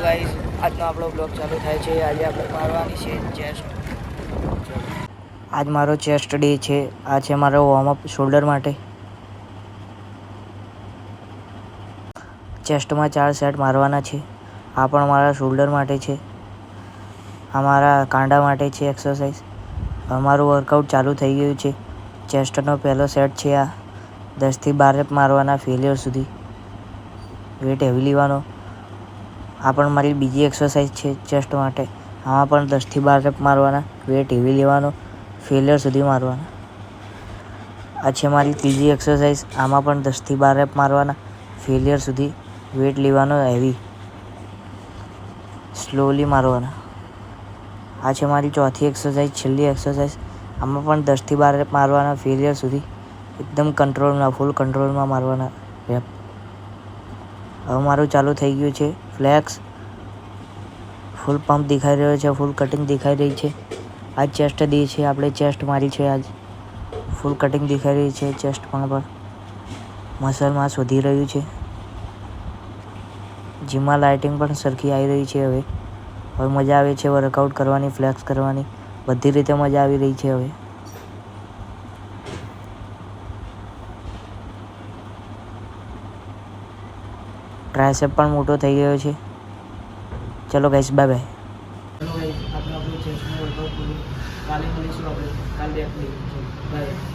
Guys આજનો આપણો blog ચાલુ થાય છે. આજે આપણે મારવાની છે ચેસ્ટ. આજ મારો ચેસ્ટ ડે છે. આ છે મારો વોર્મઅપ શોલ્ડર માટે. ચેસ્ટમાં 4 સેટ મારવાના છે. આ પણ મારા શોલ્ડર માટે છે. આ મારા કાંડા માટે છે એક્સરસાઇઝ. અમારું વર્કઆઉટ ચાલુ થઈ ગયું છે. ચેસ્ટનો પહેલો સેટ છે આ 10 થી 12 રેપ મારવાના ફેલિયર સુધી. વેટ હેવી લેવાનો. આ પણ મારી બીજી એક્સરસાઇઝ છે ચેસ્ટ માટે. આમાં પણ 10 થી 12 રેપ મારવાના, વેટ હેવી લેવાનો, ફેલિયર સુધી મારવાના. આ છે મારી ત્રીજી એક્સરસાઇઝ. આમાં પણ 10 થી 12 રેપ મારવાના, ફેલિયર સુધી વેટ લેવાનો હેવી, સ્લોલી મારવાના. આ છે મારી ચોથી એક્સરસાઇઝ, છેલ્લી એક્સરસાઇઝ. આમાં પણ 10 થી 12 રેપ મારવાના, ફેલિયર સુધી એકદમ કંટ્રોલમાં, ફૂલ કંટ્રોલમાં મારવાના રેપ. હવે મારું ચાલુ થઈ ગયું છે ફ્લેક્સ. ફૂલ પંપ દેખાઈ રહ્યો છે, ફૂલ કટિંગ દેખાઈ રહી છે. આ ચેસ્ટ ડે છે, આપણે ચેસ્ટ મારી છે આજ. ફૂલ કટિંગ દેખાઈ રહી છે ચેસ્ટમાં પણ. મસલ માસ વધી રહ્યું છે. જીમમાં લાઇટિંગ પણ સરખી આવી રહી છે હવે. હવે મજા આવે છે વર્કઆઉટ કરવાની, ફ્લેક્સ કરવાની, બધી રીતે મજા આવી રહી છે હવે. ટ્રાયસેપ પણ મોટો થઈ ગયો છે. ચલો ગાઈસ, બાય બાય. ચલો ગાઈસ, આપણે આપણું ચેસ્ટનું વર્કઆઉટ પૂરું. કાલે મળીશું આપણે. કાલે બાય.